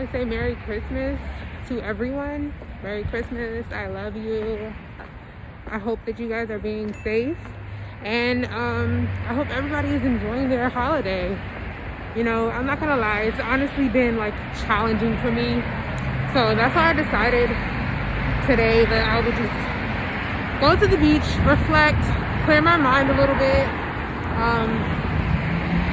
to say Merry Christmas to everyone. Merry Christmas. I love you. I hope that you guys are being safe. And I hope everybody is enjoying their holiday. You know, I'm not gonna lie, it's honestly been like challenging for me. So that's why I decided today that I would just go to the beach, reflect, clear my mind a little bit.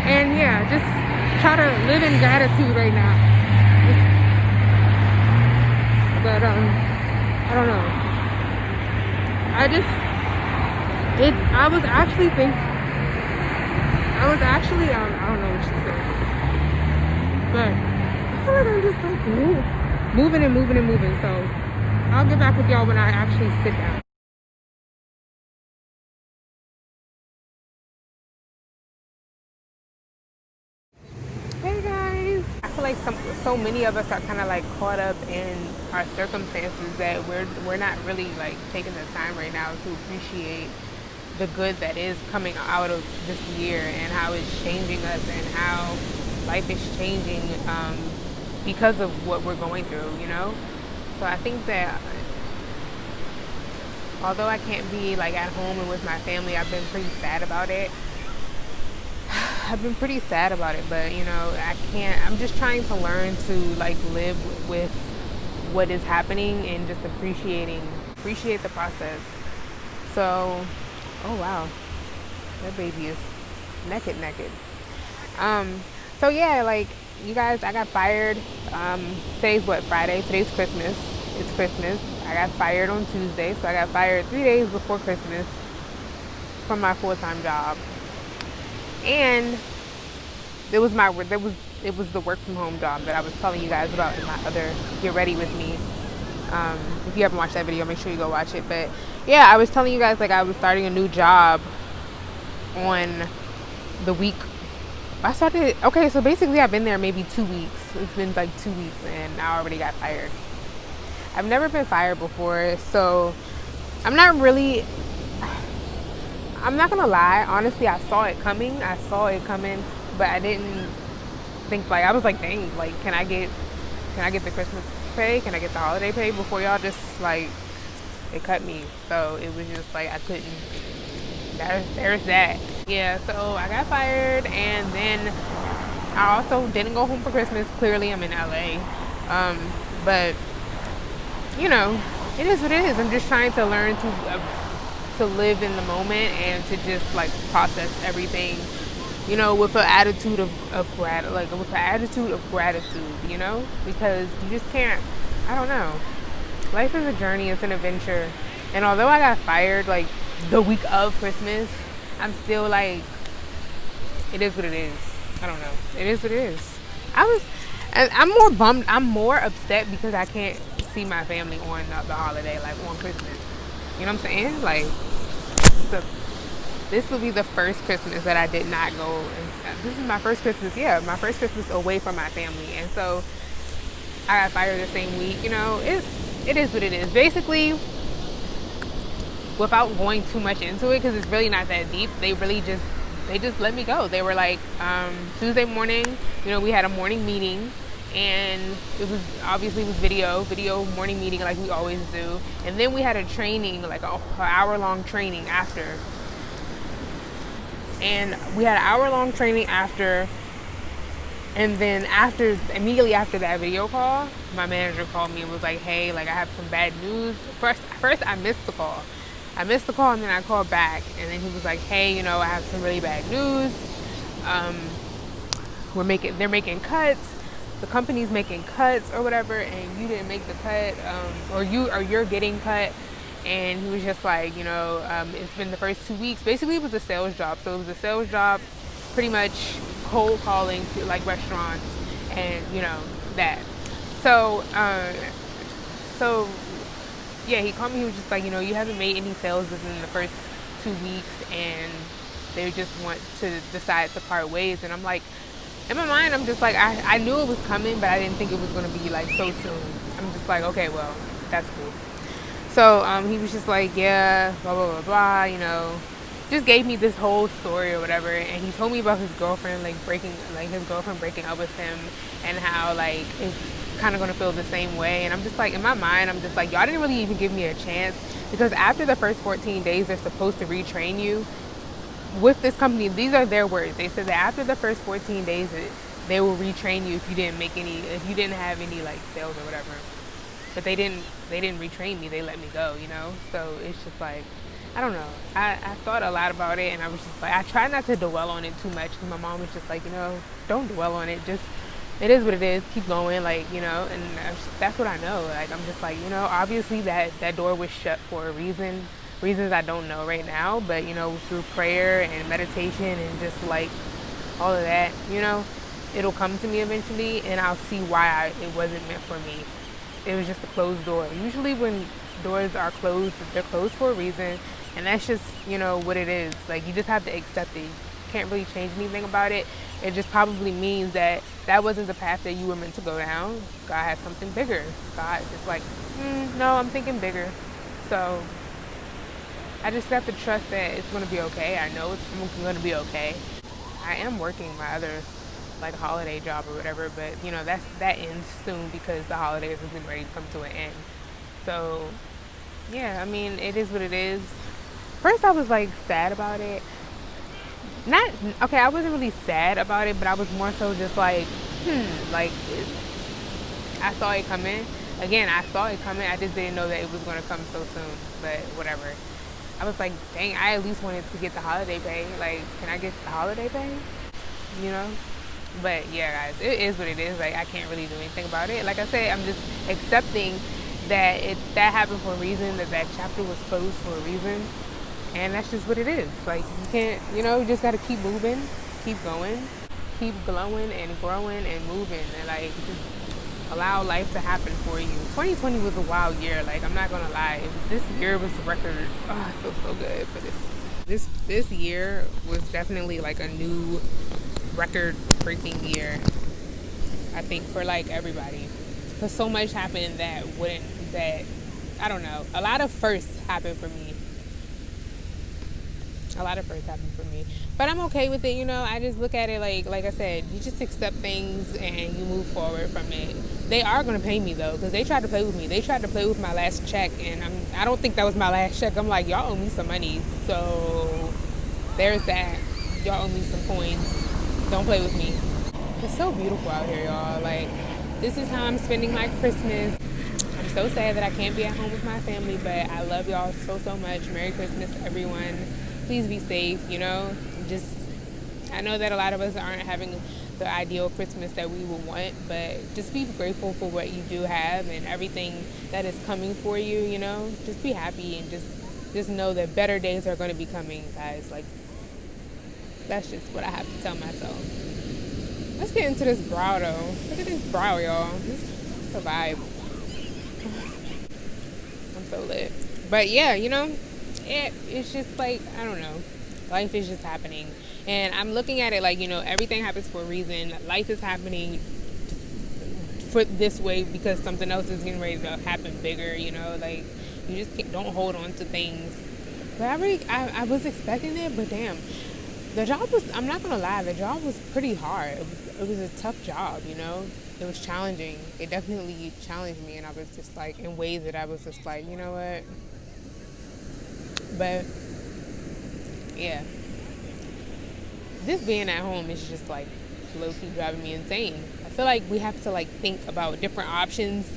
And yeah, just try to live in gratitude right now. But I don't know. I was actually I don't know what she said. But I feel like I'm just like moving. So I'll get back with y'all when I actually sit down. Hey guys. I feel like so many of us are kind of like caught up in our circumstances that we're not really like taking the time right now to appreciate the good that is coming out of this year and how it's changing us and how life is changing because of what we're going through, you know? So I think that although I can't be like at home and with my family, I've been pretty sad about it. But you know, I'm just trying to learn to like live with what is happening and just appreciate the process. So, oh wow, that baby is naked. So yeah, like you guys, I got fired. Today's what, Friday? Today's Christmas. It's Christmas. I got fired on Tuesday, so I got fired 3 days before Christmas from my full-time job. And it was the work from home job that I was telling you guys about in my other Get Ready With Me. If you haven't watched that video, make sure you go watch it. But yeah, I was telling you guys like I was starting a new job on the week. Okay, so basically I've been there maybe 2 weeks. It's been like 2 weeks and I already got fired. I've never been fired before, so I'm not gonna lie, honestly, I saw it coming, but I didn't think, like, I was like, dang, like, can I get the Christmas pay? Can I get the holiday pay before y'all just, like, it cut me? So it was just, like, I couldn't, there's that. Yeah, so I got fired, and then I also didn't go home for Christmas. Clearly, I'm in LA. But, you know, it is what it is. I'm just trying to learn to live in the moment and to just like process everything, you know, with an attitude of gratitude, you know, because you just can't. I don't know. Life is a journey. It's an adventure. And although I got fired like the week of Christmas, I'm still like, it is what it is. I don't know. It is what it is. I'm more bummed. I'm more upset because I can't see my family on the holiday, like on Christmas. You know what I'm saying? Like, this will be the first Christmas that I did not go. This is my first Christmas, my first Christmas away from my family. And so I got fired the same week. You know, it is what it is. Basically, without going too much into it, because it's really not that deep, they just let me go. They were like, Tuesday morning, you know, we had a morning meeting. And it was video morning meeting like we always do. And then we had a training, like an hour-long training after. And we had an hour-long training after. And then immediately after that video call, my manager called me and was like, hey, like I have some bad news. First I missed the call. And then I called back. And then he was like, hey, you know, I have some really bad news. They're making cuts. The company's making cuts or whatever, and you didn't make the cut, or you're getting cut. And he was just like, you know, it's been the first 2 weeks. Basically, it was a sales job. So it was a sales job, pretty much cold calling to like restaurants and, you know, that. So yeah, he called me. He was just like, you know, you haven't made any sales within the first 2 weeks, and they just want to decide to part ways. And I'm like, in my mind, I'm just like, I knew it was coming, but I didn't think it was going to be like so soon. I'm just like, okay, well, that's cool. So he was just like, yeah, blah, blah, blah, blah, you know, just gave me this whole story or whatever. And he told me about his girlfriend, breaking up with him, and how like it's kind of going to feel the same way. And I'm just like, in my mind, I'm just like, y'all didn't really even give me a chance, because after the first 14 days, they're supposed to retrain you. With this company, these are their words. They said that after the first 14 days, they will retrain you if you didn't have any like sales or whatever. But they didn't retrain me. They let me go, you know? So it's just like, I don't know. I thought a lot about it, and I was just like, I try not to dwell on it too much, because my mom was just like, you know, don't dwell on it. Just, it is what it is. Keep going, like, you know, and that's what I know. Like, I'm just like, you know, obviously that door was shut for a reason. Reasons I don't know right now, but, you know, through prayer and meditation and just like all of that, you know, it'll come to me eventually, and I'll see why it wasn't meant for me. It was just a closed door. Usually when doors are closed, they're closed for a reason, and that's just, you know, what it is. Like, you just have to accept it. You can't really change anything about it. It just probably means that wasn't the path that you were meant to go down. God has something bigger. God is like, no, I'm thinking bigger. So I just have to trust that it's going to be okay. I know it's going to be okay. I am working my other like holiday job or whatever, but you know, that ends soon, because the holidays are getting ready to come to an end. So yeah, I mean, it is what it is. First I was like sad about it. I wasn't really sad about it, but I was more so just like, like, I saw it coming. Again, I saw it coming. I just didn't know that it was going to come so soon, but whatever. I was like, dang, I at least wanted to get the holiday pay. Like, can I get the holiday pay? You know? But yeah, guys, it is what it is. Like, I can't really do anything about it. Like I said, I'm just accepting that that happened for a reason, that chapter was closed for a reason. And that's just what it is. Like, you can't, you know, you just got to keep moving, keep going, keep glowing and growing and moving. And like, just allow life to happen for you. 2020 was a wild year. Like, I'm not going to lie. This year was a record. Oh, I feel so good for this. This year was definitely like a new record-breaking year, I think, for like everybody, because so much happened that I don't know, a lot of firsts happened for me. But I'm okay with it, you know. I just look at it like I said, you just accept things and you move forward from it. They are going to pay me though, because they tried to play with me. They tried to play with my last check, and I don't think that was my last check. I'm like, y'all owe me some money, so there's that. Y'all owe me some coins. Don't play with me. It's so beautiful out here, y'all. Like, this is how I'm spending my Christmas. I'm so sad that I can't be at home with my family, but I love y'all so much. Merry Christmas, everyone. Please be safe, you know. I know that a lot of us aren't having the ideal Christmas that we would want, but just be grateful for what you do have and everything that is coming for you, you know. Just be happy and just know that better days are going to be coming, guys. Like, that's just what I have to tell myself. Let's get into this brow, though. Look at this brow, y'all. This is a vibe. I'm so lit. But yeah, you know, it's just like, I don't know. Life is just happening. And I'm looking at it like, you know, everything happens for a reason. Life is happening for this way because something else is getting ready to happen bigger, you know. Like, you just don't hold on to things. But I was expecting it, but damn. The job was, I'm not going to lie, the job was pretty hard. It was a tough job, you know. It was challenging. It definitely challenged me, and I was just like, in ways that I was just like, you know what. But, yeah. Just being at home is just like low-key driving me insane. I feel like we have to like think about different options.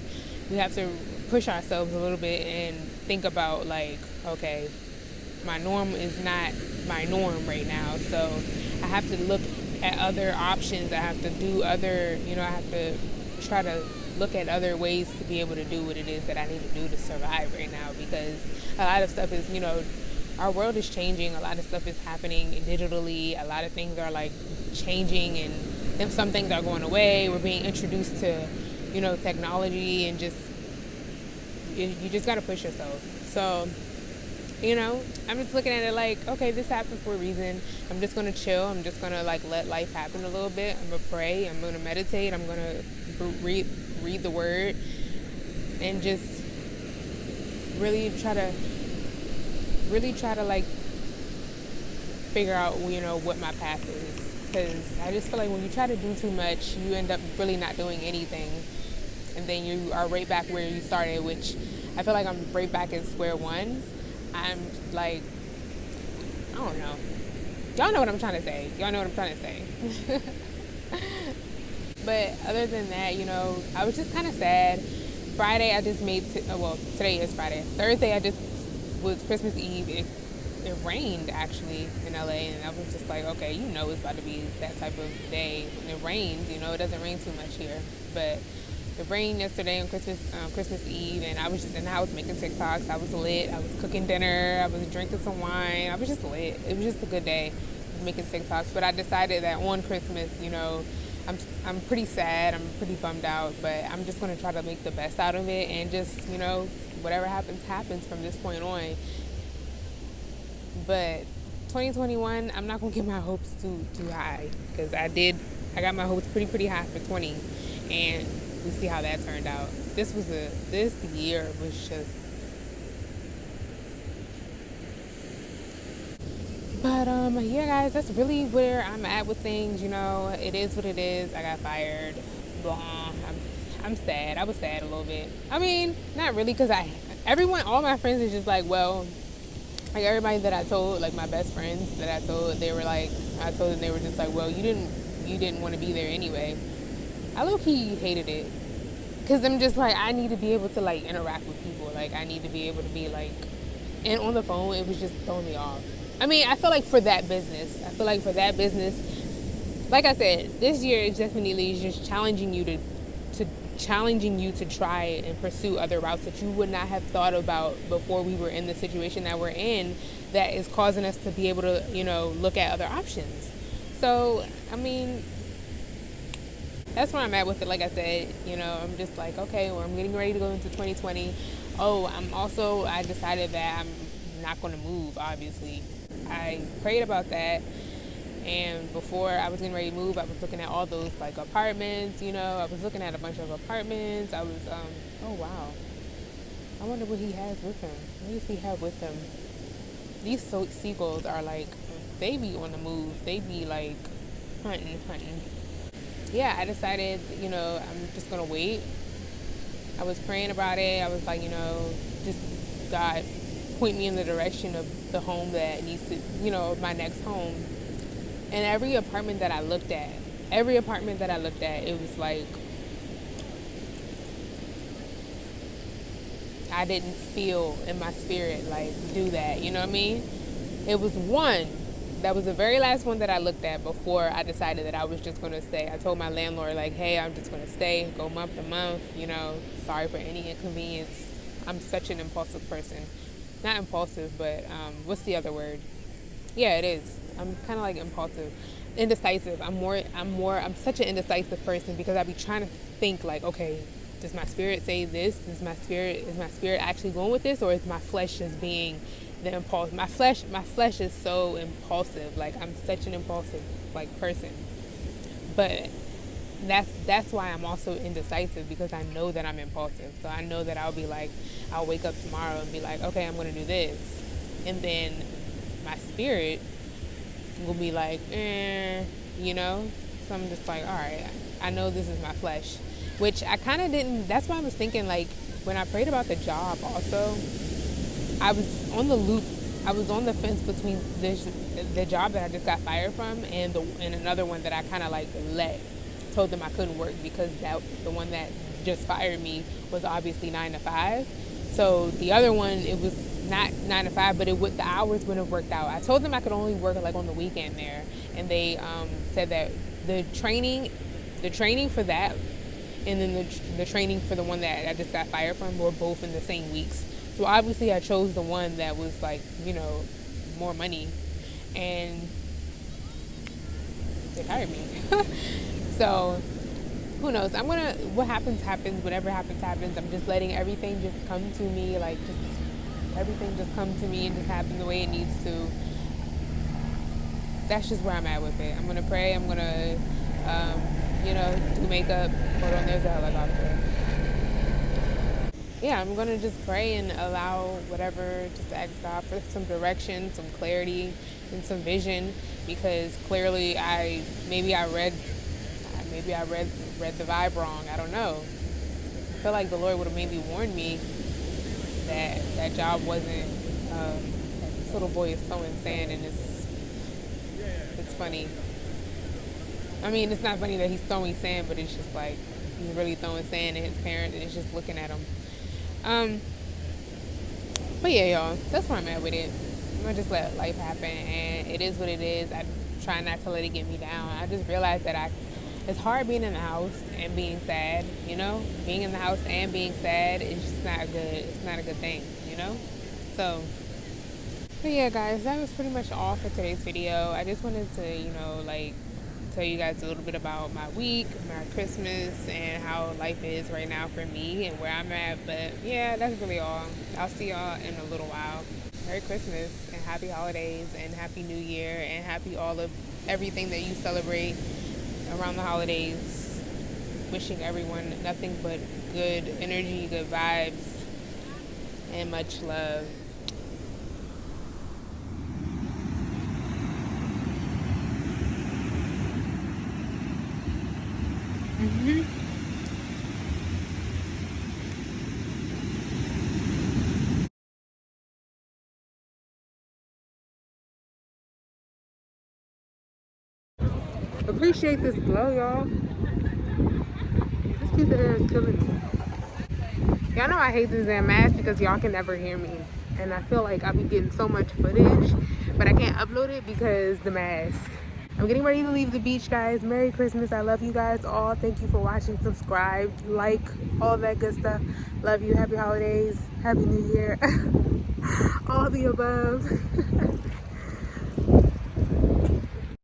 We have to push ourselves a little bit and think about like, okay, my norm is not my norm right now, so I have to look at other options. I have to do other, you know, I have to try to look at other ways to be able to do what it is that I need to do to survive right now, because a lot of stuff is, you know, our world is changing. A lot of stuff is happening digitally. A lot of things are like changing, and then some things are going away. We're being introduced to, you know, technology, and just you just got to push yourself. So, you know, I'm just looking at it like, okay, this happened for a reason. I'm just going to chill. I'm just going to like let life happen a little bit. I'm going to pray. I'm going to meditate. I'm going to read the word, and just really try to like figure out, you know, what my path is. Because I just feel like when you try to do too much, you end up really not doing anything. and then you are right back where you started, which I feel like I'm right back in square one. I'm like, I don't know. Y'all know what I'm trying to say. Y'all know what I'm trying to say. But other than that, I was just kind of sad. Friday, I just made, well, today is Friday. Thursday, I just was Christmas Eve. It rained actually in LA, and I was just like, okay, it's about to be that type of day. And it rains, it doesn't rain too much here. But it rained yesterday on Christmas Eve, and I was just in the house making TikToks. I was lit. I was cooking dinner. I was drinking some wine. I was just lit. It was just a good day making TikToks. But I decided that on Christmas, I'm pretty sad. I'm pretty bummed out, but I'm just going to try to make the best out of it, and just, whatever happens from this point on. But 2021, I'm not going to get my hopes too high, because I got my hopes pretty high for 20, and we see how that turned out. This year was just. But yeah, guys, that's really where I'm at with things. It is what it is. I got fired. Blah. I'm sad. I was sad a little bit. I mean, not really, because all my friends is just like, well, like everybody that I told, like my best friends that I told, they were like, I told them, they were just like, well, you didn't want to be there anyway. I low-key hated it, because I'm just like, I need to be able to like interact with people. Like, I need to be able to be like, and on the phone, it was just throwing me off. I mean, I feel like for that business, like I said, this year is definitely just challenging you to try and pursue other routes that you would not have thought about before we were in the situation that we're in, that is causing us to be able to, look at other options. So, I mean, that's where I'm at with it. Like I said, I'm just like, okay, well, I'm getting ready to go into 2020. Oh, I decided that I'm not going to move, obviously. I prayed about that, and before I was getting ready to move, I was looking at all those like apartments. I was looking at a bunch of apartments. I was oh wow, I wonder what he has with him. What does he have with him? These seagulls are like, they be on the move. They be like hunting. Yeah, I decided, I'm just gonna wait. I was praying about it. I was like, just God, point me in the direction of the home that needs to, my next home. And every apartment that I looked at, it was like, I didn't feel in my spirit like do that, you know what I mean? It was one, that was the very last one that I looked at before I decided that I was just going to stay. I told my landlord, like, hey, I'm just going to stay, go month to month, sorry for any inconvenience. I'm such an impulsive person. Not impulsive, but what's the other word? Yeah, it is. I'm kind of like impulsive, indecisive. I'm such an indecisive person, because I be trying to think like, okay, does my spirit say this? Is my spirit actually going with this, or is my flesh just being the impulse? My flesh is so impulsive. Like, I'm such an impulsive like person, but that's why I'm also indecisive, because I know that I'm impulsive. So I know that I'll wake up tomorrow and be like, okay, I'm going to do this. And then my spirit will be like, So I'm just like, all right, I know this is my flesh. Which I kind of didn't, that's why I was thinking, like, when I prayed about the job also, I was on the loop. I was on the fence between the job that I just got fired from and another one that I kind of like told them I couldn't work, because the one that just fired me was obviously 9 to 5. So the other one, it was not 9 to 5, but the hours wouldn't have worked out. I told them I could only work like on the weekend there, and they said that the training for that, and then the training for the one that I just got fired from were both in the same weeks. So obviously I chose the one that was like, more money, and they hired me. So, who knows? What happens, whatever happens. I'm just letting everything just come to me, like, just everything just come to me and just happen the way it needs to. That's just where I'm at with it. I'm going to pray. I'm going to, do makeup. Hold on, there's a helicopter. Yeah, I'm going to just pray and allow whatever, just to ask God for some direction, some clarity, and some vision, because clearly maybe I read the vibe wrong. I don't know. feel like the Lord would have maybe warned me that that job wasn't. This little boy is throwing sand, and it's funny. I mean, it's not funny that he's throwing sand, but it's just like he's really throwing sand, and his parent is just looking at him. Um, but yeah, y'all, that's where I'm at with it. I'm gonna just let life happen, and it is what it is. I try not to let it get me down. I just realized that it's hard being in the house and being sad. You know, being in the house and being sad is just not good. It's not a good thing. You know, so. But yeah, guys, that was pretty much all for today's video. I just wanted to, like tell you guys a little bit about my week, my Christmas, and how life is right now for me and where I'm at. But yeah, that's really all. I'll see y'all in a little while. Merry Christmas and happy holidays and happy New Year and happy all of everything that you celebrate around the holidays. Wishing everyone nothing but good energy, good vibes, and much love. Appreciate this glow, y'all. This piece of hair is killing me. Y'all know I hate this damn mask because y'all can never hear me. And I feel like I'll be getting so much footage, but I can't upload it because the mask. I'm getting ready to leave the beach, guys. Merry Christmas. I love you guys all. Thank you for watching. Subscribe, like, all that good stuff. Love you. Happy holidays. Happy New Year. All the above.